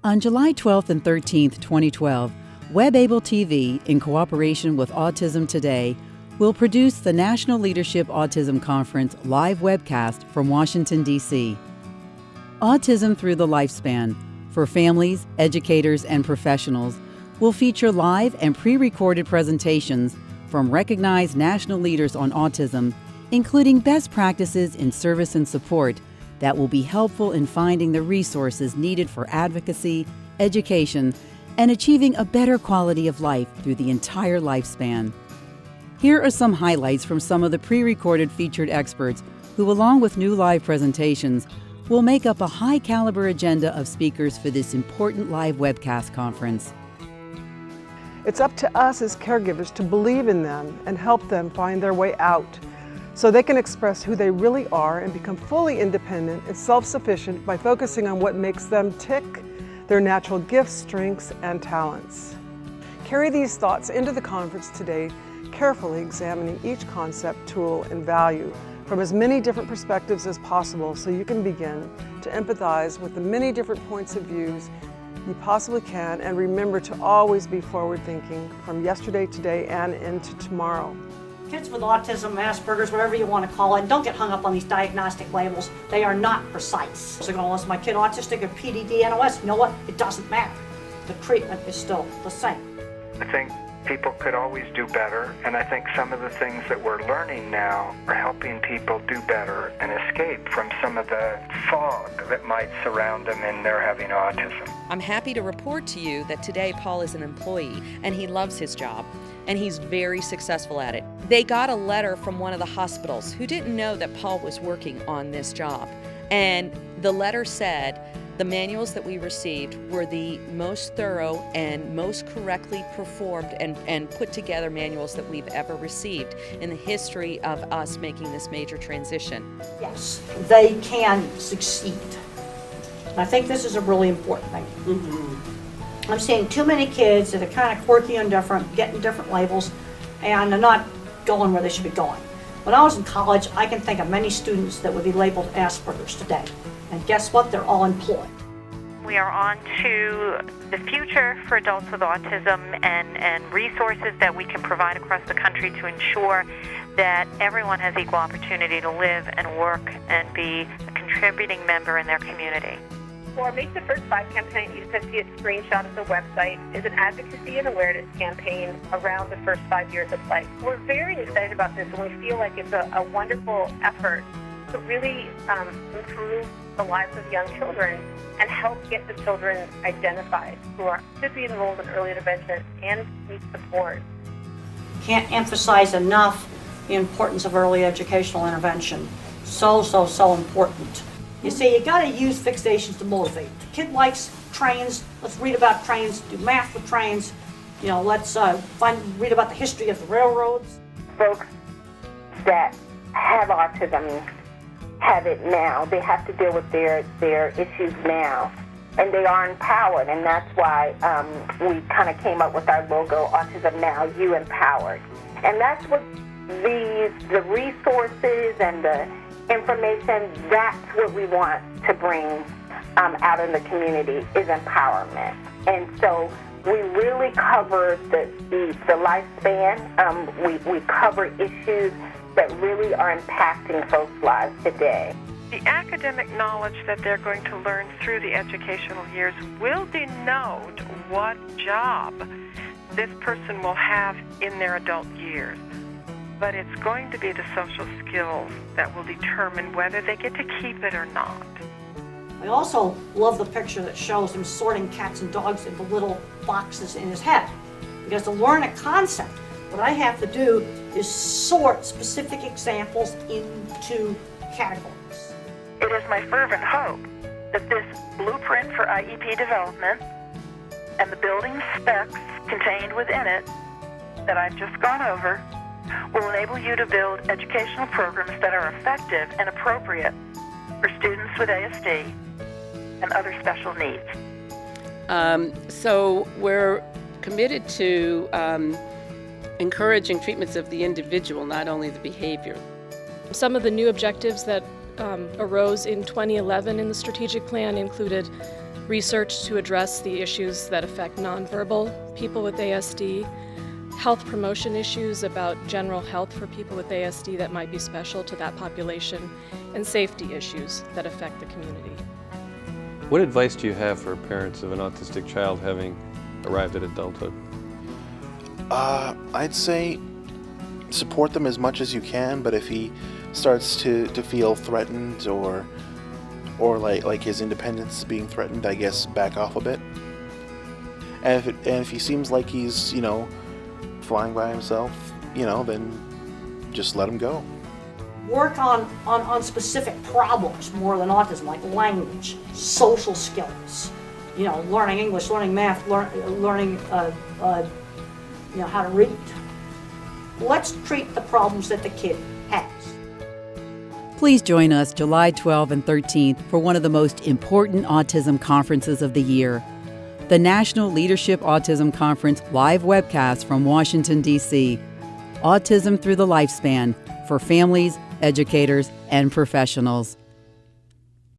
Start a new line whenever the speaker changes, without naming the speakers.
On July 12th and 13th, 2012, WebAble TV, in cooperation with Autism Today, will produce the National Leadership Autism Conference live webcast from Washington, D.C. Autism Through the Lifespan, for families, educators, and professionals, will feature live and pre-recorded presentations from recognized national leaders on autism, including best practices in service and support that will be helpful in finding the resources needed for advocacy, education, and achieving a better quality of life through the entire lifespan. Here are some highlights from some of the pre-recorded featured experts who, along with new live presentations, will make up a high-caliber agenda of speakers for this important live webcast conference.
It's up to us as caregivers to believe in them and help them find their way out, so they can express who they really are and become fully independent and self-sufficient by focusing on what makes them tick, their natural gifts, strengths, and talents. Carry these thoughts into the conference today, carefully examining each concept, tool, and value from as many different perspectives as possible so you can begin to empathize with the many different points of views you possibly can, and remember to always be forward-thinking from yesterday, today, and into tomorrow.
Kids with autism, Asperger's, whatever you want to call it, don't get hung up on these diagnostic labels. They are not precise. So going, is my kid autistic or PDD, NOS? You know what? It doesn't matter. The treatment is still the same.
I think people could always do better, and I think some of the things that we're learning now are helping people do better and escape from some of the fog that might surround them in their having autism.
I'm happy to report to you that today Paul is an employee and he loves his job and he's very successful at it. They got a letter from one of the hospitals who didn't know that Paul was working on this job, and the letter said the manuals that we received were the most thorough and most correctly performed and put together manuals that we've ever received in the history of us making this major transition.
Yes, they can succeed. And I think this is a really important thing. I'm seeing too many kids that are kind of quirky and different, getting different labels, and they're not going where they should be going. When I was in college, I can think of many students that would be labeled Asperger's today. And guess what? They're all employed.
We are on to the future for adults with autism and resources that we can provide across the country to ensure that everyone has equal opportunity to live and work and be a contributing member in their community.
For our Make the First 5 campaign, you can see a screenshot of the website, is an advocacy and awareness campaign around the first 5 years of life. We're very excited about this, and we feel like it's a wonderful effort to really improve the lives of young children and help get the children identified who should be enrolled in early intervention and need support.
Can't emphasize enough the importance of early educational intervention. So important. You see, you got to use fixations to motivate. The kid likes trains. Let's read about trains. Do math with trains. You know, let's read about the history of the railroads.
Folks that have autism have it now. They have to deal with their issues now, and they are empowered. And that's why we kind of came up with our logo, Autism Now, You Empowered. And that's what the resources and the information, that's what we want to bring out in the community, is empowerment. And so we really cover the lifespan. We cover issues that really are impacting folks' lives today.
The academic knowledge that they're going to learn through the educational years will denote what job this person will have in their adult years. But it's going to be the social skills that will determine whether they get to keep it or not.
I also love the picture that shows him sorting cats and dogs into little boxes in his head. Because to learn a concept, what I have to do is sort specific examples into categories.
It is my fervent hope that this blueprint for IEP development and the building specs contained within it that I've just gone over will enable you to build educational programs that are effective and appropriate for students with ASD and other special needs.
So we're committed to encouraging treatments of the individual, not only the behavior.
Some of the new objectives that arose in 2011 in the strategic plan included research to address the issues that affect nonverbal people with ASD, health promotion issues about general health for people with ASD that might be special to that population, and safety issues that affect the community.
What advice do you have for parents of an autistic child having arrived at adulthood?
I'd say support them as much as you can, but if he starts to feel threatened or like his independence is being threatened, I guess back off a bit. And if he seems like he's, flying by himself, then just let him go.
Work on specific problems more than autism, like language, social skills, learning English, learning math, learning how to read. Let's treat the problems that the kid has.
Please join us July 12th and 13th for one of the most important autism conferences of the year, the National Leadership Autism Conference live webcast from Washington, D.C. Autism Through the Lifespan for families, educators, and professionals.